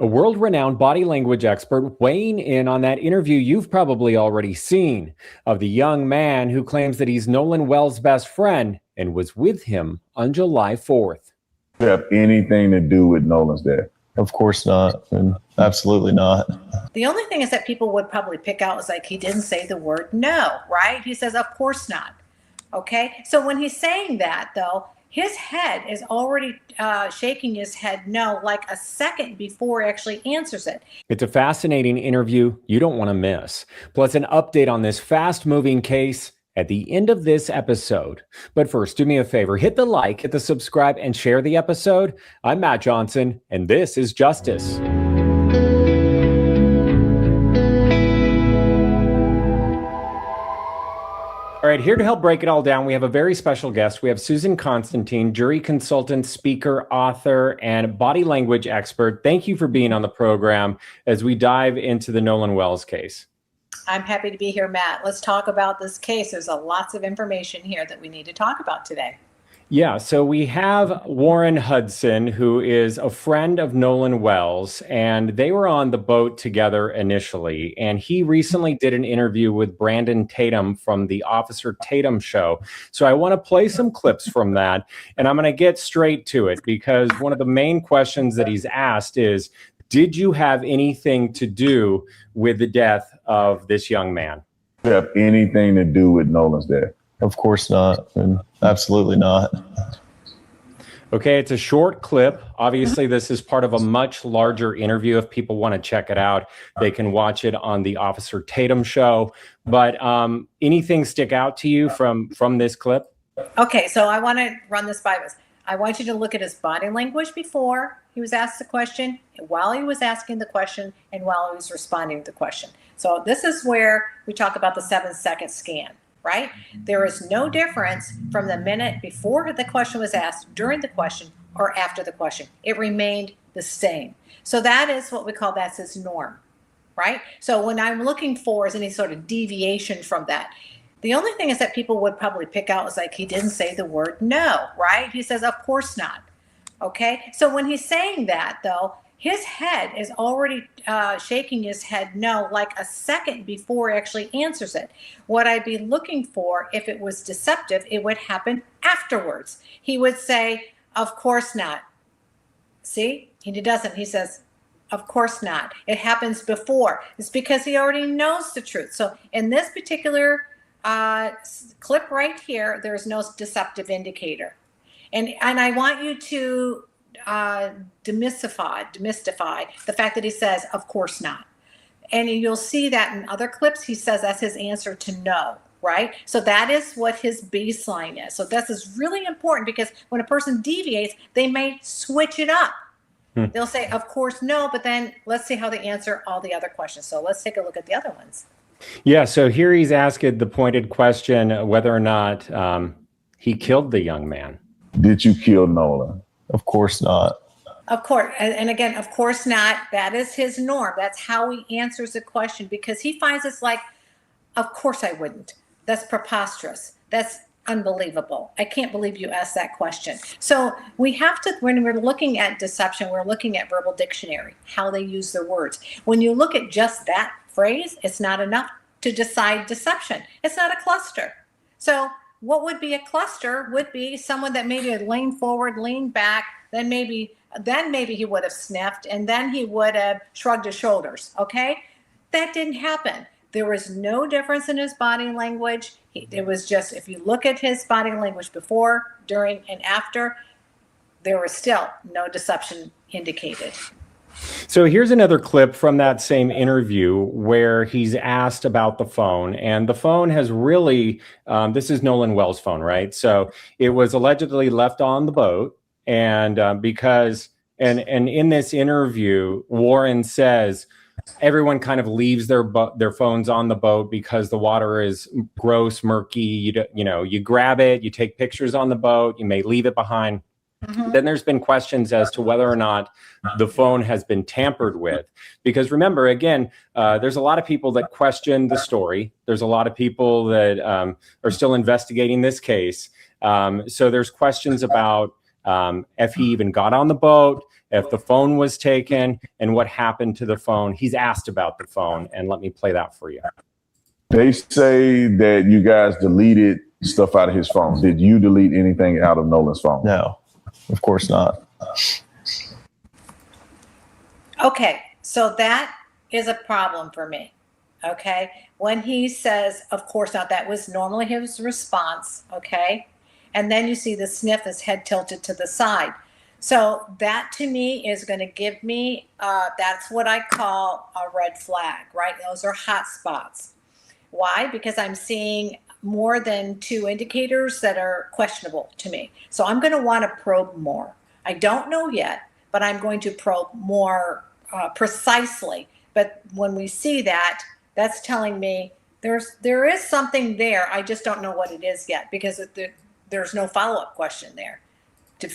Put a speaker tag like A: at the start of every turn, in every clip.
A: A world-renowned body language expert weighing in on that interview you've probably already seen of the young man who claims that he's Nolan Wells' best friend and was with him on July 4th.
B: Have anything to do with Nolan's death?
C: Of course not, and absolutely not.
D: The only thing is that people would probably pick out was like he didn't say the word no, right? He says, of course not. Okay, so when he's saying that, though, his head is already shaking his head no, like a second before he actually answers it.
A: It's a fascinating interview you don't want to miss. Plus, an update on this fast-moving case at the end of this episode. But first, do me a favor, hit the like, hit the subscribe, and share the episode. I'm Matt Johnson, and this is Justice. All right, here to help break it all down, we have a very special guest. We have Susan Constantine, jury consultant, speaker, author, and body language expert. Thank you for being on the program as we dive into the Nolan Wells case.
D: I'm happy to be here, Matt. Let's talk about this case. There's lots of information here that we need to talk about today.
A: Yeah, so we have Warren Hudson, who is a friend of Nolan Wells, and they were on the boat together initially. And he recently did an interview with Brandon Tatum from the Officer Tatum show. So I want to play some clips from that, and I'm going to get straight to it because one of the main questions that he's asked is, did you have anything to do with the death of this young man?
B: Have anything to do with Nolan's death?
C: Of course not, and absolutely not.
A: Okay, it's a short clip. Obviously, this is part of a much larger interview. If people want to check it out, they can watch it on the Officer Tatum show. But anything stick out to you from this clip?
D: Okay, so I want to run this by us. I want you to look at his body language before he was asked the question, while he was asking the question, and while he was responding to the question. So this is where we talk about the 7-second scan. Right? There is no difference from the minute before the question was asked, during the question, or after the question. It remained the same. So that is what we call that's his norm, right? So when I'm looking for is any sort of deviation from that, the only thing is that people would probably pick out is like he didn't say the word no, right? He says, of course not. Okay? So when he's saying that, though, his head is already shaking his head no, like a second before he actually answers it. What I'd be looking for, if it was deceptive, it would happen afterwards. He would say, of course not. See? He doesn't. He says, of course not. It happens before. It's because he already knows the truth. So in this particular clip right here, there's no deceptive indicator. And I want you to demystify the fact that he says, of course not. And you'll see that in other clips, he says that's his answer to no, right? So that is what his baseline is. So this is really important because when a person deviates, they may switch it up. They'll say, of course, no, but then let's see how they answer all the other questions. So let's take a look at the other ones.
A: Yeah, so here he's asked the pointed question whether or not he killed the young man.
B: Did you kill Nolan?
C: Of course not.
D: Of course. And again, of course not. That is his norm. That's how he answers the question because he finds it's like, of course I wouldn't. That's preposterous. That's unbelievable. I can't believe you asked that question. So we have to, when we're looking at deception, we're looking at verbal dictionary, how they use their words. When you look at just that phrase, it's not enough to decide deception. It's not a cluster. So what would be a cluster would be someone that maybe had leaned forward, leaned back, then maybe he would have sniffed, and then he would have shrugged his shoulders, okay? That didn't happen. There was no difference in his body language. It was just, if you look at his body language before, during, and after, there was still no deception indicated.
A: So here's another clip from that same interview where he's asked about the phone, and the phone has really, this is Nolan Wells' phone, right? So it was allegedly left on the boat, and and in this interview, Warren says everyone kind of leaves their phones on the boat because the water is gross, murky. You grab it, you take pictures on the boat, you may leave it behind. Then there's been questions as to whether or not the phone has been tampered with. Because remember, again, there's a lot of people that question the story. There's a lot of people that are still investigating this case. So there's questions about if he even got on the boat, if the phone was taken, and what happened to the phone. He's asked about the phone, and let me play that for you.
B: They say that you guys deleted stuff out of his phone. Did you delete anything out of Nolan's phone?
C: No, of course not.
D: Okay, so that is a problem for me. Okay, when he says, of course not, that was normally his response. Okay, and then you see the sniff, his head tilted to the side. So that to me is going to give me, that's what I call a red flag, right? Those are hot spots. Why? Because I'm seeing more than 2 indicators that are questionable to me. So I'm going to want to probe more. I don't know yet, but I'm going to probe more precisely. But when we see that, that's telling me there is something there. I just don't know what it is yet, because there's no follow-up question there to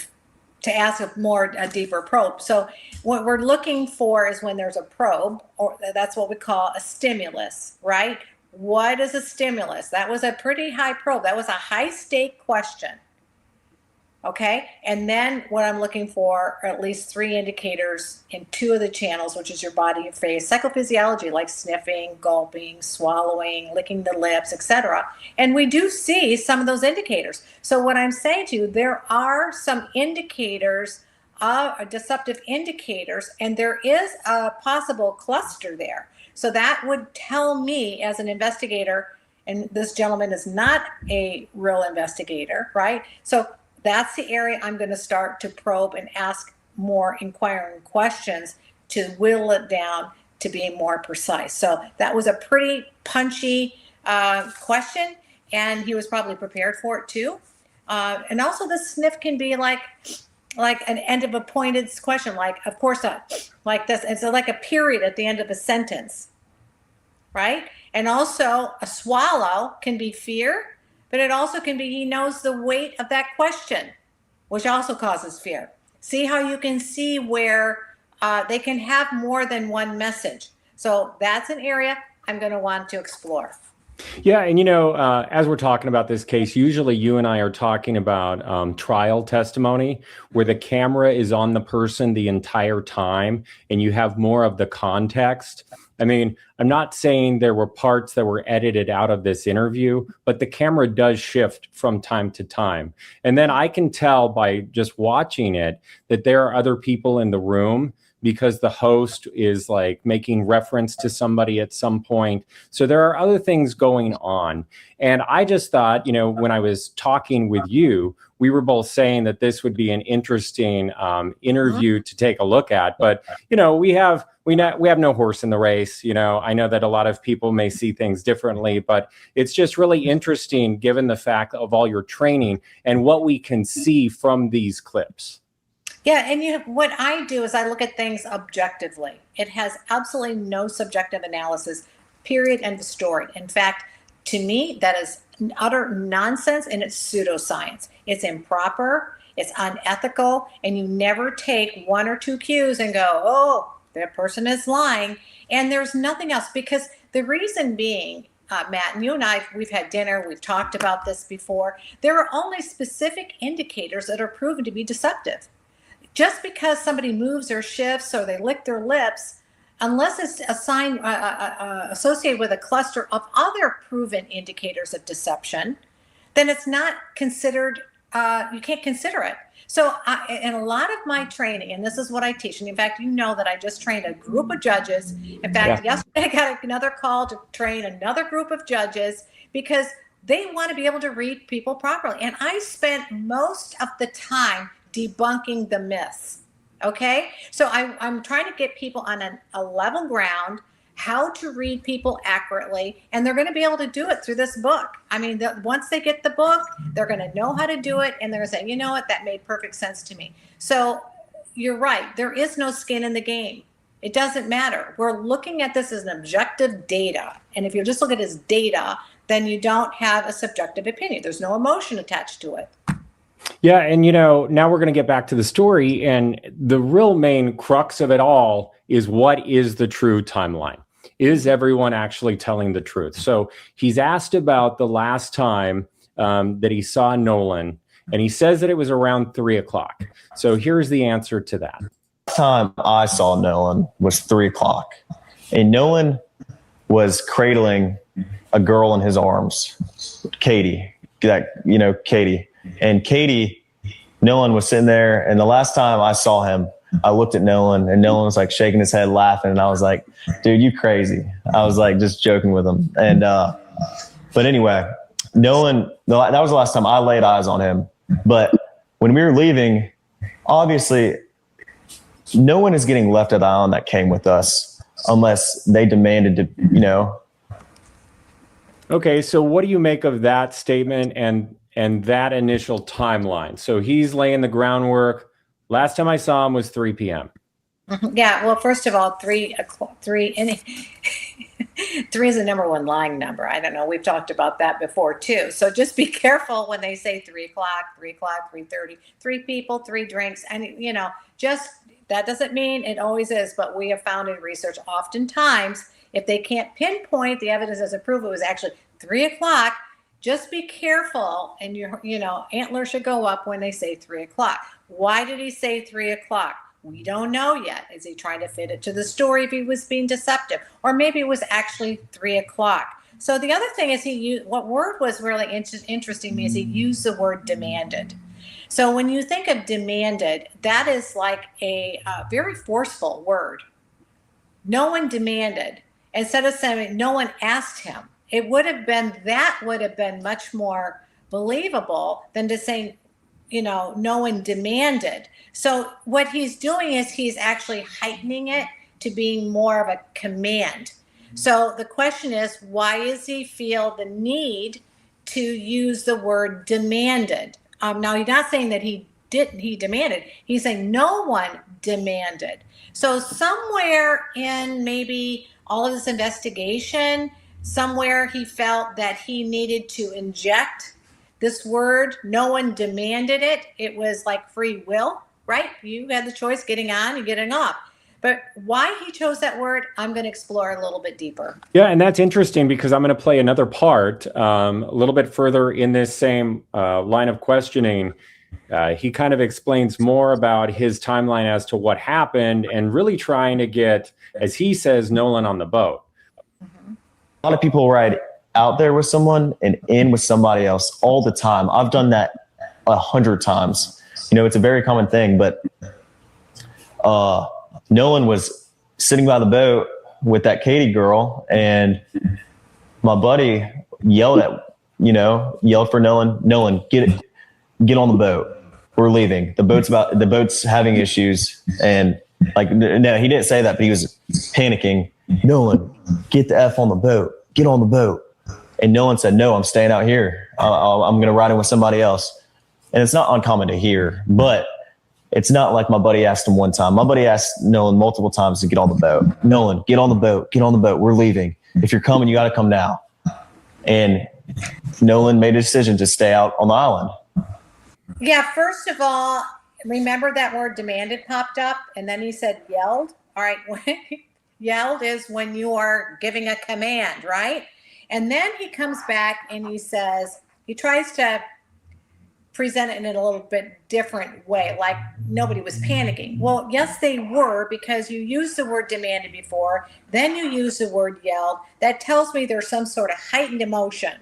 D: ask a deeper probe. So what we're looking for is when there's a probe, or that's what we call a stimulus, right? What is a stimulus? That was a pretty high probe. That was a high stake question. Okay. And then what I'm looking for are at least 3 indicators in 2 of the channels, which is your body, your face, psychophysiology, like sniffing, gulping, swallowing, licking the lips, etc. And we do see some of those indicators. So what I'm saying to you, there are some indicators, deceptive indicators, and there is a possible cluster there. So that would tell me as an investigator, and this gentleman is not a real investigator, right? So that's the area I'm going to start to probe and ask more inquiring questions to whittle it down to be more precise. So that was a pretty punchy question, and he was probably prepared for it too. And also the sniff can be like an end of a pointed question, like, of course not, like this. It's like a period at the end of a sentence, right? And also a swallow can be fear, but it also can be he knows the weight of that question, which also causes fear. See how you can see where they can have more than one message. So that's an area I'm going to want to explore.
A: Yeah, and as we're talking about this case, usually you and I are talking about trial testimony where the camera is on the person the entire time and you have more of the context. I mean, I'm not saying there were parts that were edited out of this interview, but the camera does shift from time to time. And then I can tell by just watching it that there are other people in the room, because the host is like making reference to somebody at some point. So there are other things going on. And I just thought, when I was talking with you, we were both saying that this would be an interesting interview to take a look at. But, we have no horse in the race. I know that a lot of people may see things differently, but it's just really interesting given the fact of all your training and what we can see from these clips.
D: Yeah, and what I do is I look at things objectively. It has absolutely no subjective analysis, period, end of story. In fact, to me, that is utter nonsense, and it's pseudoscience. It's improper, it's unethical, and you never take 1 or 2 cues and go, oh, that person is lying, and there's nothing else. Because the reason being, Matt, and you and I, we've had dinner, we've talked about this before, there are only specific indicators that are proven to be deceptive. Just because somebody moves or shifts or they lick their lips, unless it's associated with a cluster of other proven indicators of deception, then it's not considered, you can't consider it. So in a lot of my training, and this is what I teach, and in fact, that I just trained a group of judges. In fact, yesterday I got another call to train another group of judges because they want to be able to read people properly. And I spent most of the time debunking the myths. Okay, so I'm trying to get people on a level ground, how to read people accurately, and they're going to be able to do it through this book. I mean, once they get the book, they're going to know how to do it, and they're going to say, you know what, that made perfect sense to me. So you're right, there is no skin in the game. It doesn't matter. We're looking at this as an objective data, and if you just look at it as data, then you don't have a subjective opinion. There's no emotion attached to it.
A: Yeah. And, now we're going to get back to the story. And the real main crux of it all is, what is the true timeline? Is everyone actually telling the truth? So he's asked about the last time that he saw Nolan. And he says that it was around 3 o'clock. So here's the answer to that.
C: Time I saw Nolan was 3 o'clock, and Nolan was cradling a girl in his arms, Katie. Katie. And Katie, Nolan was sitting there, and the last time I saw him, I looked at Nolan, and Nolan was like shaking his head, laughing, and I was like, "Dude, you crazy?" I was like just joking with him, and but anyway, Nolan. That was the last time I laid eyes on him. But when we were leaving, obviously, no one is getting left at the island that came with us unless they demanded to,
A: Okay, so what do you make of that statement and that initial timeline? So he's laying the groundwork. Last time I saw him was 3 p.m.
D: Yeah. Well, first of all, 3 is the number one lying number. I don't know. We've talked about that before too. So just be careful when they say 3 o'clock, 3:30, 3 people, 3 drinks. And, just that doesn't mean it always is. But we have found in research oftentimes, if they can't pinpoint, the evidence doesn't prove it was actually 3 o'clock. Just be careful, and your antler should go up when they say 3 o'clock. Why did he say 3 o'clock? We don't know yet. Is he trying to fit it to the story if he was being deceptive? Or maybe it was actually 3 o'clock. So the other thing is what word was really interesting to me is he used the word demanded. So when you think of demanded, that is like a very forceful word. No one demanded. Instead of saying no one asked him, that would have been much more believable than to say, no one demanded. So what he's doing is he's actually heightening it to being more of a command. So the question is, why does he feel the need to use the word demanded? Now, he's not saying that he demanded. He's saying no one demanded. So somewhere in maybe all of this investigation, somewhere he felt that he needed to inject this word. No one demanded it. It was like free will, right? You had the choice getting on and getting off. But why he chose that word, I'm going to explore a little bit deeper.
A: Yeah, and that's interesting because I'm going to play another part a little bit further in this same line of questioning. He kind of explains more about his timeline as to what happened and really trying to get, as he says, Nolan on the boat.
C: A lot of people ride out there with someone and in with somebody else all the time. I've done that 100 times. It's a very common thing, but Nolan was sitting by the boat with that Katie girl, and my buddy yelled for Nolan, get on the boat. We're leaving. The boat's having issues. And no, he didn't say that, but he was panicking. Nolan, get the F on the boat. Get on the boat. And Nolan said, no, I'm staying out here. I'm going to ride in with somebody else. And it's not uncommon to hear, but it's not like my buddy asked him one time. My buddy asked Nolan multiple times to get on the boat. Nolan, get on the boat. Get on the boat. We're leaving. If you're coming, you got to come now. And Nolan made a decision to stay out on the island.
D: Yeah, first of all, remember that word demanded popped up, and then he said yelled. All right, yelled is when you are giving a command, right? And then he comes back and he tries to present it in a little bit different way, like nobody was panicking. Well, yes, they were, because you used the word demanded before, then you used the word yelled. That tells me there's some sort of heightened emotion.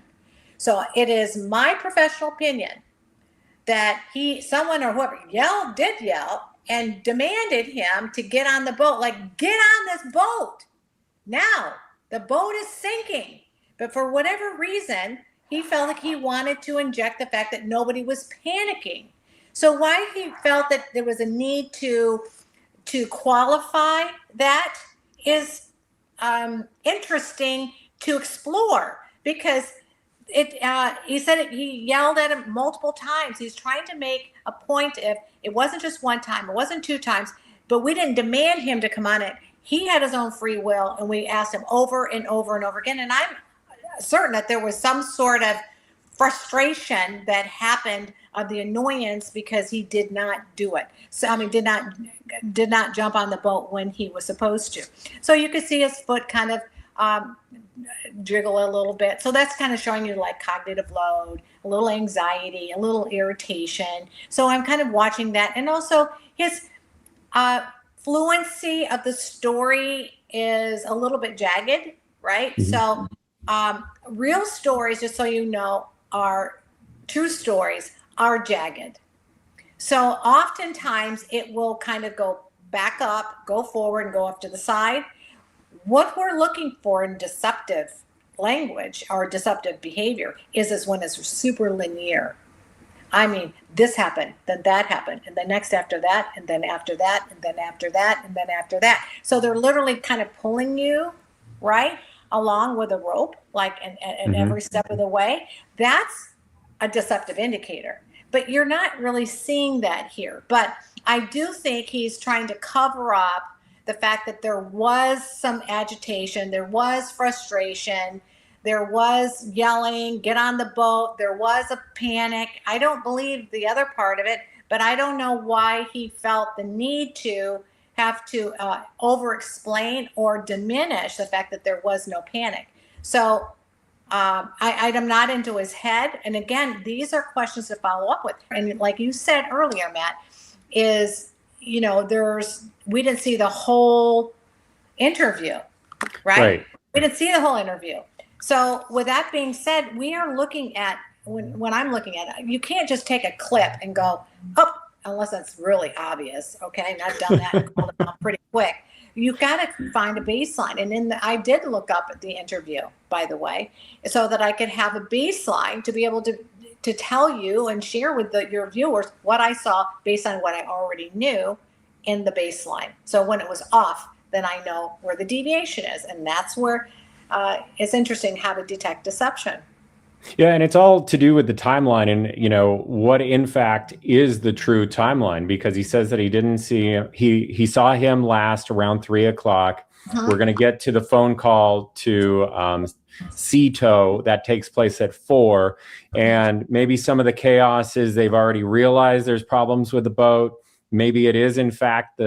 D: So it is my professional opinion that someone or whoever did yell and demanded him to get on the boat, like, get on this boat. Now, the boat is sinking. But for whatever reason, he felt like he wanted to inject the fact that nobody was panicking. So why he felt that there was a need to qualify that is interesting to explore, because he said he yelled at him multiple times. He's trying to make a point. If it wasn't just one time, it wasn't 2 times, but we didn't demand him to come on it. He had his own free will, and we asked him over and over and over again. And I'm certain that there was some sort of frustration that happened of the annoyance because he did not do it. So did not jump on the boat when he was supposed to. So you could see his foot kind of jiggle a little bit. So that's kind of showing you like cognitive load, a little anxiety, a little irritation. So I'm kind of watching that. And also his fluency of the story is a little bit jagged, right? So real stories, just so you know, are true stories are jagged. So oftentimes it will kind of go back up, go forward, and go up to the side. What we're looking for in deceptive language or deceptive behavior is when it's super linear. I mean, this happened, then that happened, and then next after that, and then after that, and then after that, and then after that. So they're literally kind of pulling you, right, along with a rope, like in every step of the way. That's a deceptive indicator. But you're not really seeing that here. But I do think he's trying to cover up the fact that there was some agitation, there was frustration, there was yelling, get on the boat, there was a panic. I don't believe the other part of it, but I don't know why he felt the need to have to over-explain or diminish the fact that there was no panic. So I'm not into his head. And again, these are questions to follow up with. And like you said earlier, Matt, is, we didn't see the whole interview, right? We didn't see the whole interview. So with that being said, we are looking at, when I'm looking at it, you can't just take a clip and go, oh, unless that's really obvious. Okay. And I've done that and called it out pretty quick. You've got to find a baseline. And I did look up at the interview, by the way, so that I could have a baseline to be able to tell you and share with your viewers what I saw based on what I already knew in the baseline. So when it was off, then I know where the deviation is. And that's where it's interesting how to detect deception.
A: Yeah, and it's all to do with the timeline and, what in fact is the true timeline, because he says that he didn't see him. He saw him last around 3:00. We're going to get to the phone call to Cito that takes place at 4. And maybe some of the chaos is they've already realized there's problems with the boat. Maybe it is, in fact,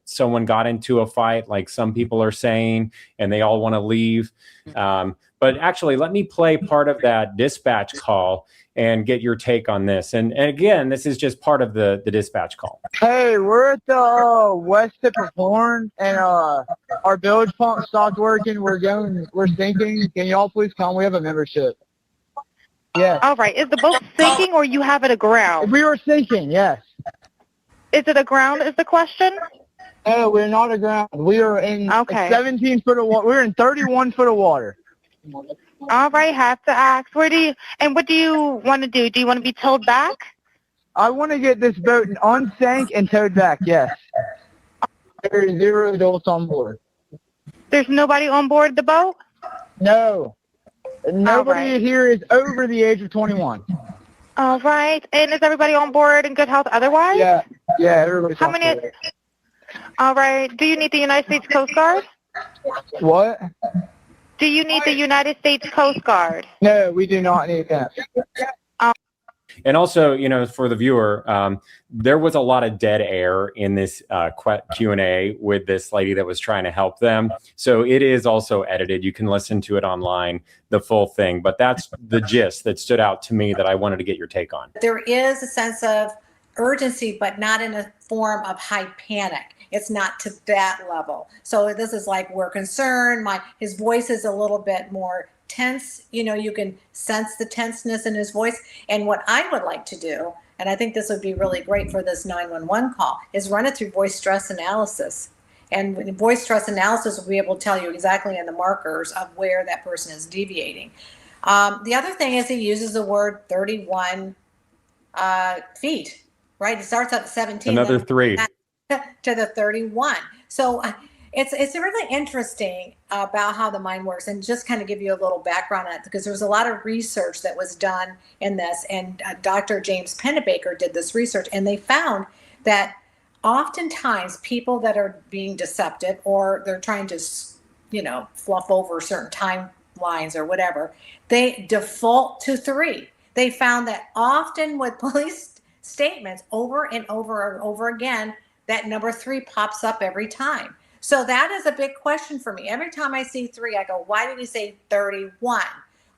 A: someone got into a fight, like some people are saying, and they all want to leave. But actually, let me play part of that dispatch call and get your take on this. And again, this is just part of the dispatch call.
E: Hey, we're at the west tip of Horn, and our bilge pump stopped working. We're sinking. Can y'all please come? We have a membership. Yeah.
F: All right. Is the boat sinking or you have it aground?
E: We were sinking, yes.
F: Is it aground is the question?
E: No, we're not aground. We are in 17 foot of water. We're in 31 foot of water.
F: All right. Have to ask. What do you want to do? Do you want to be towed back?
E: I want to get this boat unsank and towed back, yes. There are 0 adults on board.
F: There's nobody on board the boat?
E: No. Nobody here is over the age of 21.
F: All right. And is everybody on board in good health otherwise?
E: Yeah, everybody's
F: How
E: on
F: many?
E: board.
F: All right. Do you need the United States Coast Guard?
E: What?
F: Do you need the United States Coast Guard?
E: No, we do not need that.
A: And also, for the viewer, there was a lot of dead air in this Q&A with this lady that was trying to help them. So it is also edited. You can listen to it online, the full thing. But that's the gist that stood out to me that I wanted to get your take on.
D: There is a sense of urgency, but not in a form of high panic. It's not to that level. So this is like, we're concerned. His voice is a little bit more tense. You can sense the tenseness in his voice. And what I would like to do, and I think this would be really great for this 911 call, is run it through voice stress analysis. And voice stress analysis will be able to tell you exactly in the markers of where that person is deviating. The other thing is he uses the word 31 feet, right? It starts at 17.
A: Another 3.
D: To the 31. So it's really interesting about how the mind works, and just kind of give you a little background on it, because there's a lot of research that was done in this, and Dr. James Pennebaker did this research, and they found that oftentimes people that are being deceptive, or they're trying to, fluff over certain timelines or whatever, they default to 3. They found that often with police statements over and over and over again, that number 3 pops up every time. So that is a big question for me. Every time I see 3, I go, why did he say 31?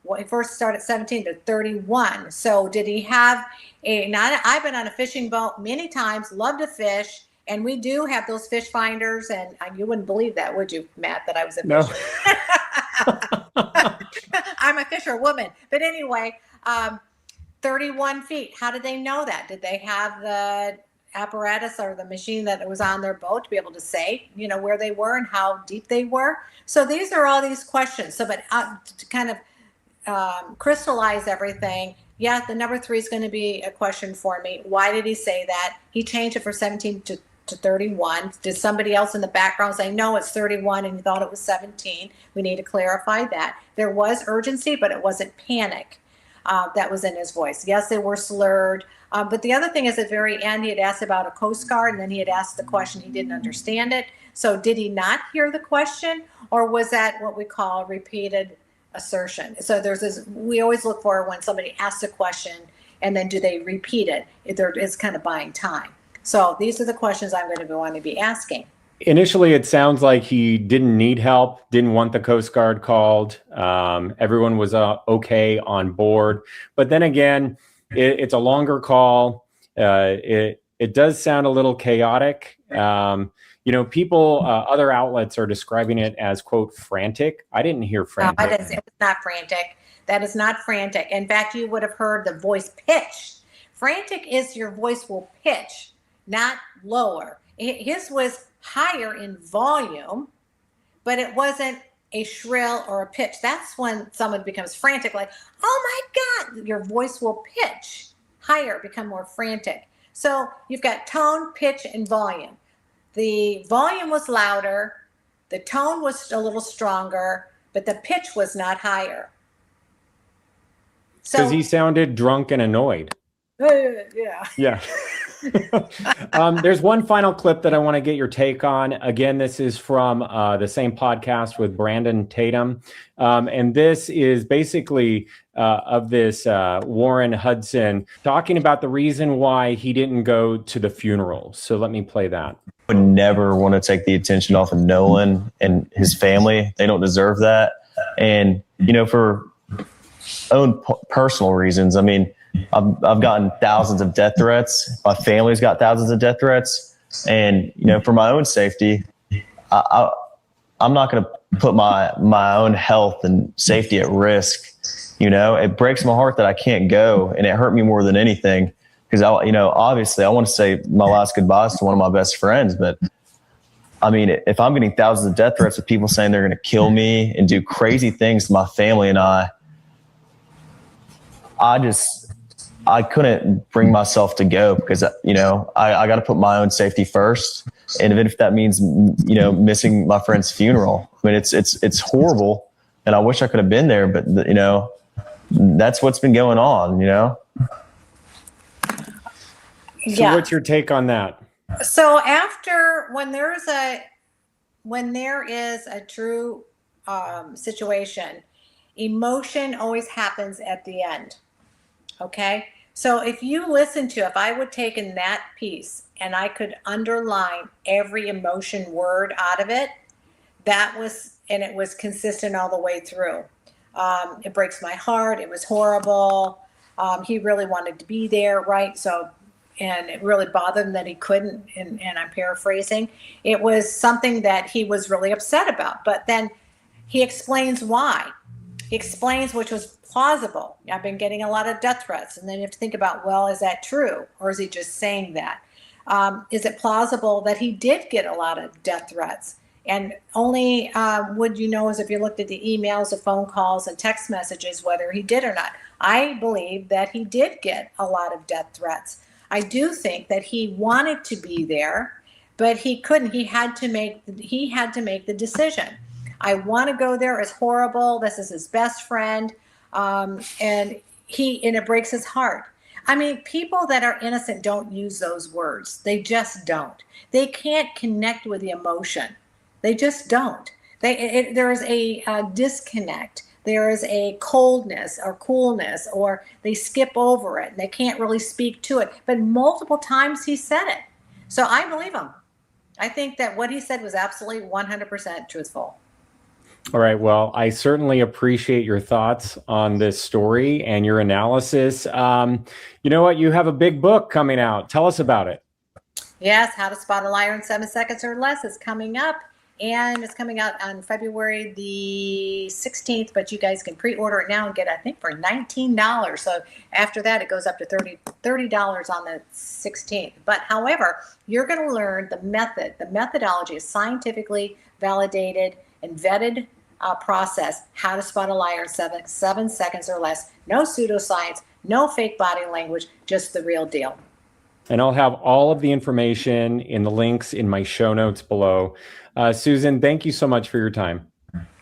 D: Well, he first started at 17 to 31. So did he have now I've been on a fishing boat many times, love to fish. And we do have those fish finders. And you wouldn't believe that, would you, Matt, that I was a
A: No.
D: fisher? I'm a fisherwoman. But anyway, 31 feet. How did they know that? Did they have the apparatus or the machine that was on their boat to be able to say, where they were and how deep they were? So these are all these questions. So, but to kind of crystallize everything, yeah, the number 3 is going to be a question for me. Why did he say that? He changed it from 17 to 31. Did somebody else in the background say, no, it's 31 and you thought it was 17? We need to clarify that. There was urgency, but it wasn't panic that was in his voice. Yes, they were slurred. But the other thing is at the very end, he had asked about a Coast Guard, and then he had asked the question. He didn't understand it. So did he not hear the question, or was that what we call repeated assertion? So there's this, we always look for when somebody asks a question, and then do they repeat it? It's kind of buying time. So these are the questions I'm going to want to be asking.
A: Initially, it sounds like he didn't need help, didn't want the Coast Guard called. Everyone was okay on board. But then again, it's a longer call. It does sound a little chaotic. People, other outlets are describing it as, quote, frantic. I didn't hear frantic.
D: No, it was not frantic. That is not frantic. In fact, you would have heard the voice pitch. Frantic is your voice will pitch, not lower. His was higher in volume, but it wasn't a shrill or a pitch. That's when someone becomes frantic, like, oh my God, your voice will pitch higher, become more frantic. So you've got tone, pitch, and volume. The volume was louder, the tone was a little stronger, but the pitch was not higher.
A: Because he sounded drunk and annoyed. Yeah. There's one final clip that I want to get your take on. Again, this is from the same podcast with Brandon Tatum. And this is basically of this Warren Hudson talking about the reason why he didn't go to the funeral. So let me play that.
C: I would never want to take the attention off of Nolan and his family. They don't deserve that. And, for own personal reasons, I mean, I've gotten thousands of death threats. My family's got thousands of death threats. And, for my own safety, I'm not going to put my own health and safety at risk. It breaks my heart that I can't go, and it hurt me more than anything because obviously I want to say my last goodbyes to one of my best friends. But I mean, if I'm getting thousands of death threats with people saying they're going to kill me and do crazy things to my family and I couldn't bring myself to go because, I got to put my own safety first. And even if that means, missing my friend's funeral, I mean, it's horrible and I wish I could have been there, but that's what's been going on,
A: So what's your take on that?
D: So when there is a true situation, emotion always happens at the end. Okay. So if I would take in that piece and I could underline every emotion word out of it, it was consistent all the way through. It breaks my heart. It was horrible. He really wanted to be there. Right. So, and it really bothered him that he couldn't, and I'm paraphrasing. It was something that he was really upset about, but then he explains why. He explains, which was plausible. I've been getting a lot of death threats. And then you have to think about, well, is that true? Or is he just saying that? Is it plausible that he did get a lot of death threats? And only would you know is if you looked at the emails, the phone calls, and text messages, whether he did or not. I believe that he did get a lot of death threats. I do think that he wanted to be there, but he couldn't. He had to make the decision. I want to go there. It's horrible. This is his best friend. And it breaks his heart. I mean, people that are innocent don't use those words. They just don't. They can't connect with the emotion. They just don't. There is a disconnect. There is a coldness or coolness, or they skip over it. They can't really speak to it. But multiple times he said it. So I believe him. I think that what he said was absolutely 100% truthful.
A: All right. Well, I certainly appreciate your thoughts on this story and your analysis. You know what? You have a big book coming out. Tell us about it.
D: Yes, How to Spot a Liar in 7 Seconds or Less is coming up. And it's coming out on February the 16th, but you guys can pre-order it now and get it, I think, for $19. So after that, it goes up to $30 on the 16th. But however, you're going to learn the method. The methodology is scientifically validated and vetted process, how to spot a liar in 7 seconds or less. No pseudoscience, no fake body language, just the real deal.
A: And I'll have all of the information in the links in my show notes below. Susan, thank you so much for your time.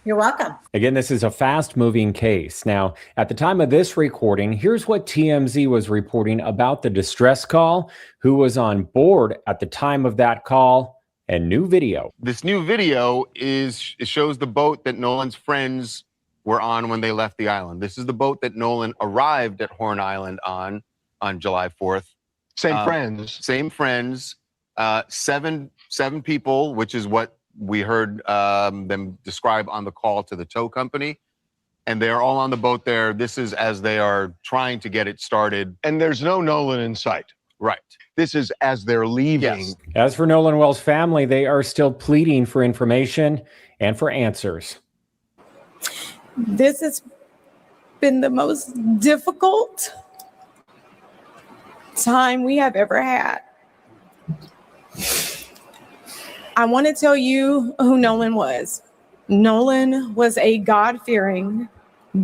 D: You're welcome.
A: Again, this is a fast-moving case. Now, at the time of this recording, here's what TMZ was reporting about the distress call, who was on board at the time of that call, and new video.
G: This new video it shows the boat that Nolan's friends were on when they left the island. This is the boat that Nolan arrived at Horn Island on July 4th.
H: Same friends.
G: Same friends. Seven people, which is what we heard them describe on the call to the tow company. And they are all on the boat there. This is as they are trying to get it started.
H: And there's no Nolan in sight.
G: Right.
H: This is as they're leaving.
G: Yes.
A: As for Nolan Wells' family, they are still pleading for information and for answers.
I: This has been the most difficult time we have ever had. I want to tell you who Nolan was. Nolan was a God-fearing,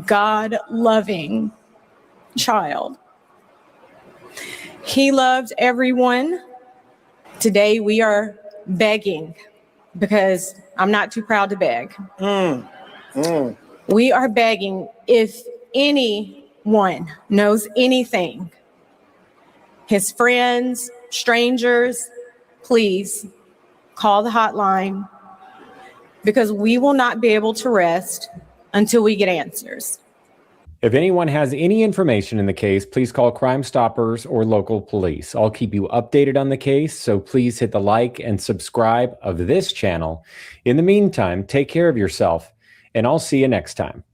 I: God-loving child. He loved everyone. Today we are begging, because I'm not too proud to beg. We are begging, if anyone knows anything, his friends, strangers, please call the hotline, because we will not be able to rest until we get answers.
A: If anyone has any information in the case, please call Crime Stoppers or local police. I'll keep you updated on the case, so please hit the like and subscribe of this channel. In the meantime, take care of yourself, and I'll see you next time.